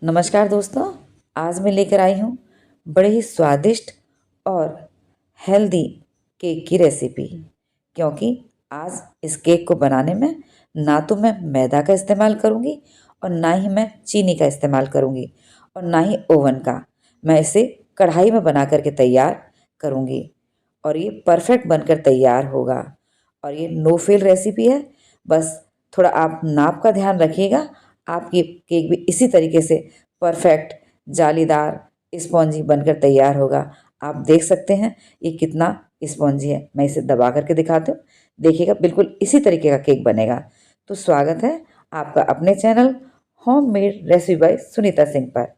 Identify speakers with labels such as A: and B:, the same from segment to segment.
A: नमस्कार दोस्तों। आज मैं लेकर आई हूँ बड़े ही स्वादिष्ट और हेल्दी केक की रेसिपी। क्योंकि आज इस केक को बनाने में ना तो मैं मैदा का इस्तेमाल करूँगी और ना ही मैं चीनी का इस्तेमाल करूँगी और ना ही ओवन का। मैं इसे कढ़ाई में बना करके तैयार करूँगी और ये परफेक्ट बनकर तैयार होगा। और ये नो फेल रेसिपी है। बस थोड़ा आप नाप का ध्यान रखिएगा। आपकी केक भी इसी तरीके से परफेक्ट जालीदार स्पॉन्जी बनकर तैयार होगा। आप देख सकते हैं ये कितना स्पॉन्जी है। मैं इसे दबा करके दिखाती हूँ, देखिएगा बिल्कुल इसी तरीके का केक बनेगा। तो स्वागत है आपका अपने channel home made recipe by Sunita Singh पर।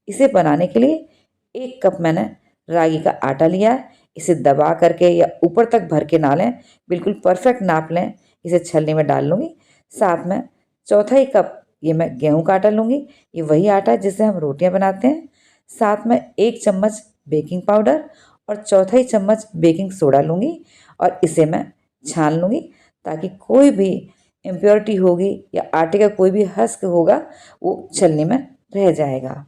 A: इसे बनाने के लिए 1 कप मैंने रागी का आटा लिया है। इसे दबा करके या ऊपर तक भर के ना लें, बिल्कुल परफेक्ट नाप लें। इसे छलनी में डाल लूँगी। साथ में चौथाई कप ये मैं गेहूं का आटा लूँगी। ये वही आटा है जिससे हम रोटियां बनाते हैं। साथ में 1 चम्मच बेकिंग पाउडर और चौथाई चम्मच बेकिंग सोडा लूँगी और इसे मैं छान लूँगी ताकि कोई भी इम्प्योरिटी होगी या आटे का कोई भी हस्क होगा वो छलनी में रह जाएगा।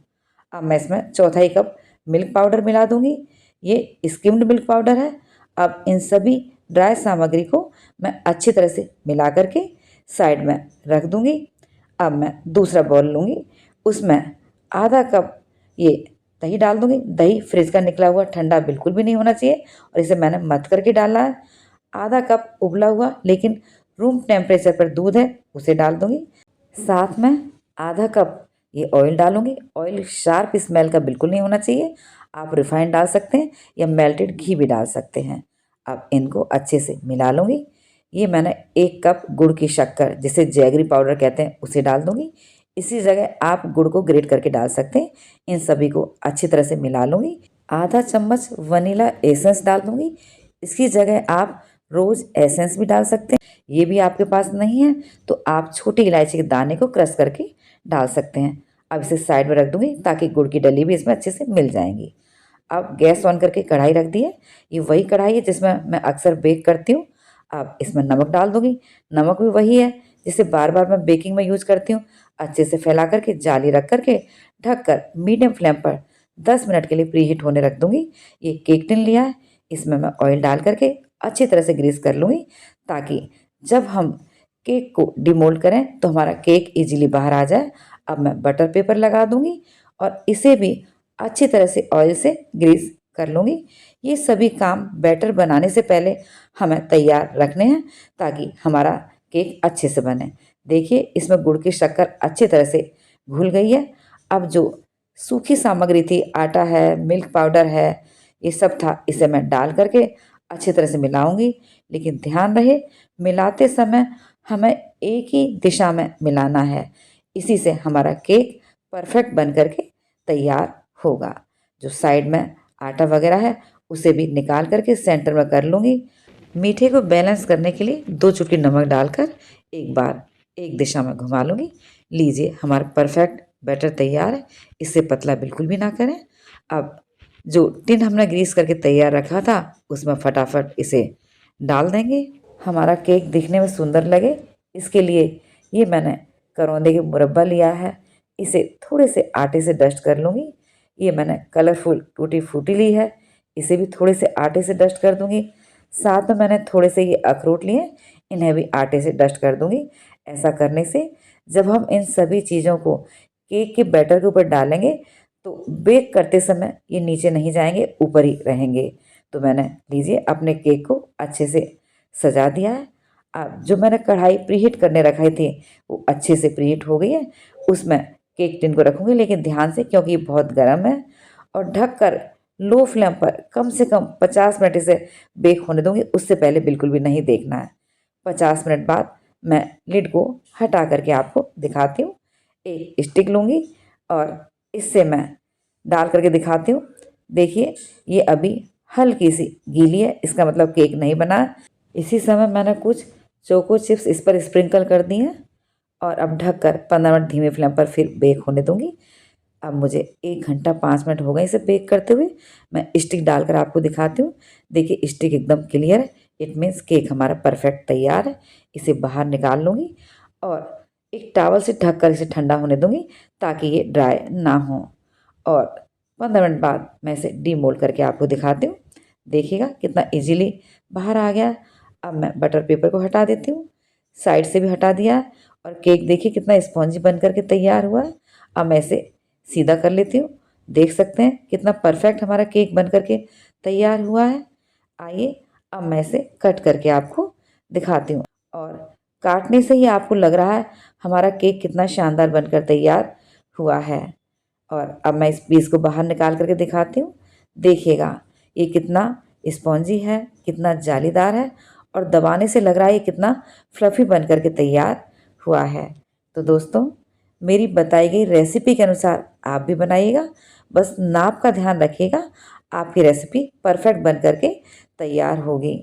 A: अब मैं इसमें चौथाई कप मिल्क पाउडर मिला दूँगी। ये स्किम्ड मिल्क पाउडर है। अब इन सभी ड्राई सामग्री को मैं अच्छी तरह से मिला करके साइड में रख दूँगी। अब मैं दूसरा बाउल लूँगी, उसमें आधा कप ये दही डाल दूँगी। दही फ्रिज का निकला हुआ, ठंडा बिल्कुल भी नहीं होना चाहिए और इसे मैंने मथ करके डाला है। आधा कप उबला हुआ लेकिन रूम टेम्परेचर पर दूध है, उसे डाल दूँगी। साथ में आधा कप ये ऑयल डालूँगी। ऑयल शार्प स्मेल का बिल्कुल नहीं होना चाहिए। आप रिफाइंड डाल सकते हैं या मेल्टेड घी भी डाल सकते हैं। अब इनको अच्छे से मिला लूँगी। ये मैंने 1 कप गुड़ की शक्कर, जिसे जैगरी पाउडर कहते हैं, उसे डाल दूँगी। इसी जगह आप गुड़ को ग्रेट करके डाल सकते हैं। इन सभी को अच्छी तरह से मिला लूँगी। आधा चम्मच वनीला एसेंस डाल दूँगी। इसकी जगह आप रोज़ एसेंस भी डाल सकते हैं। ये भी आपके पास नहीं है तो आप छोटी इलायची के दाने को क्रश करके डाल सकते हैं। अब इसे साइड में रख दूँगी ताकि गुड़ की डली भी इसमें अच्छे से मिल जाएंगी। अब गैस ऑन करके कढ़ाई रख दी है। ये वही कढ़ाई है जिसमें मैं अक्सर बेक करती हूँ। अब इसमें नमक डाल दूँगी। नमक भी वही है जिसे बार बार मैं बेकिंग में यूज़ करती हूँ। अच्छे से फैला करके जाली रख करके ढक कर मीडियम फ्लेम पर 10 मिनट के लिए प्रीहीट होने रख दूँगी। ये केक टिन लिया है, इसमें मैं ऑयल डाल करके अच्छी तरह से ग्रीस कर लूँगी ताकि जब हम केक को डिमोल्ड करें तो हमारा केक इजीली बाहर आ जाए। अब मैं बटर पेपर लगा दूँगी और इसे भी अच्छी तरह से ऑयल से ग्रीस कर लूँगी। ये सभी काम बैटर बनाने से पहले हमें तैयार रखने हैं ताकि हमारा केक अच्छे से बने। देखिए इसमें गुड़ की शक्कर अच्छी तरह से घुल गई है। अब जो सूखी सामग्री थी, आटा है, मिल्क पाउडर है, ये सब था, इसे मैं डाल करके अच्छी तरह से मिलाऊंगी। लेकिन ध्यान रहे मिलाते समय हमें एक ही दिशा में मिलाना है। इसी से हमारा केक परफेक्ट बन करके तैयार होगा। जो साइड में आटा वगैरह है उसे भी निकाल करके सेंटर में कर लूँगी। मीठे को बैलेंस करने के लिए 2 चुटकी नमक डालकर एक बार एक दिशा में घुमा लूँगी। लीजिए हमारा परफेक्ट बैटर तैयार है। इससे पतला बिल्कुल भी ना करें। अब जो टिन हमने ग्रीस करके तैयार रखा था उसमें फटाफट इसे डाल देंगे। हमारा केक दिखने में सुंदर लगे इसके लिए ये मैंने करौंदे के मुरब्बा लिया है। इसे थोड़े से आटे से डस्ट कर लूँगी। ये मैंने कलरफुल टूटी फ्रूटी ली है, इसे भी थोड़े से आटे से डस्ट कर दूँगी। साथ में मैंने थोड़े से ये अखरोट लिए, इन्हें भी आटे से डस्ट कर दूँगी। ऐसा करने से जब हम इन सभी चीज़ों को केक के बैटर के ऊपर डालेंगे तो बेक करते समय ये नीचे नहीं जाएंगे, ऊपर ही रहेंगे। तो मैंने लीजिए अपने केक को अच्छे से सजा दिया है। अब जो मैंने कढ़ाई प्रीहीट करने रखी थी वो अच्छे से प्रीहीट हो गई है। उसमें केक टिन को रखूँगी लेकिन ध्यान से, क्योंकि ये बहुत गर्म है। और ढक कर लो फ्लेम पर कम से कम 50 मिनट इसे बेक होने दूँगी। उससे पहले बिल्कुल भी नहीं देखना है। 50 मिनट बाद मैं लिड को हटा करके आपको दिखाती हूँ। एक स्टिक लूँगी और इससे मैं डाल करके दिखाती हूँ। देखिए ये अभी हल्की सी गीली है, इसका मतलब केक नहीं बना है। इसी समय मैंने कुछ चोको चिप्स इस पर स्प्रिंकल कर दी हैं और अब ढककर 15 मिनट धीमे फ्लेम पर फिर बेक होने दूँगी। अब मुझे 1 घंटा 5 मिनट हो गए इसे बेक करते हुए। मैं स्टिक डालकर आपको दिखाती हूँ। देखिए स्टिक एकदम क्लियर है, इट मीन्स केक हमारा परफेक्ट तैयार है। इसे बाहर निकाल लूँगी और एक टॉवल से ढक कर इसे ठंडा होने दूंगी ताकि ये ड्राई ना हो। और 15 मिनट बाद मैं इसे डीमोल्ड करके आपको दिखाती हूँ। देखिएगा कितना इजीली बाहर आ गया। अब मैं बटर पेपर को हटा देती हूँ, साइड से भी हटा दिया है और केक देखिए कितना स्पॉन्जी बन करके तैयार हुआ है। अब मैं इसे सीधा कर लेती हूँ। देख सकते हैं कितना परफेक्ट हमारा केक बन करके तैयार हुआ है। आइए अब मैं इसे कट करके आपको दिखाती हूँ और काटने से ही आपको लग रहा है हमारा केक कितना शानदार बनकर तैयार हुआ है। और अब मैं इस पीस को बाहर निकाल करके दिखाती हूँ। देखिएगा ये कितना स्पॉन्जी है, कितना जालीदार है और दबाने से लग रहा है ये कितना फ्लफ़ी बन करके तैयार हुआ है। तो दोस्तों मेरी बताई गई रेसिपी के अनुसार आप भी बनाइएगा, बस नाप का ध्यान रखिएगा, आपकी रेसिपी परफेक्ट बन करके तैयार होगी।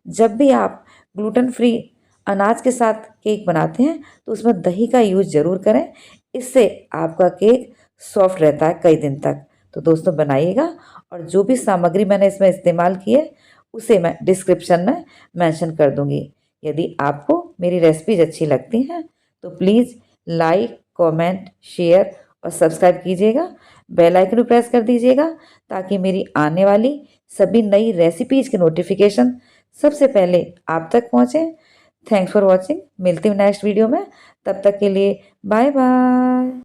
A: जब भी आप ग्लूटेन फ्री अनाज के साथ केक बनाते हैं तो उसमें दही का यूज़ ज़रूर करें, इससे आपका केक सॉफ्ट रहता है कई दिन तक। तो दोस्तों बनाइएगा और जो भी सामग्री मैंने इसमें इस्तेमाल की है उसे मैं डिस्क्रिप्शन में मेंशन कर दूंगी। यदि आपको मेरी रेसिपीज अच्छी लगती हैं तो प्लीज़ लाइक, कमेंट, शेयर और सब्सक्राइब कीजिएगा। बेल आइकन भी प्रेस कर दीजिएगा ताकि मेरी आने वाली सभी नई रेसिपीज़ के नोटिफिकेशन सबसे पहले आप तक पहुँचें। Thanks for watching. मिलती हूँ नेक्स्ट वीडियो में, तब तक के लिए बाय बाय।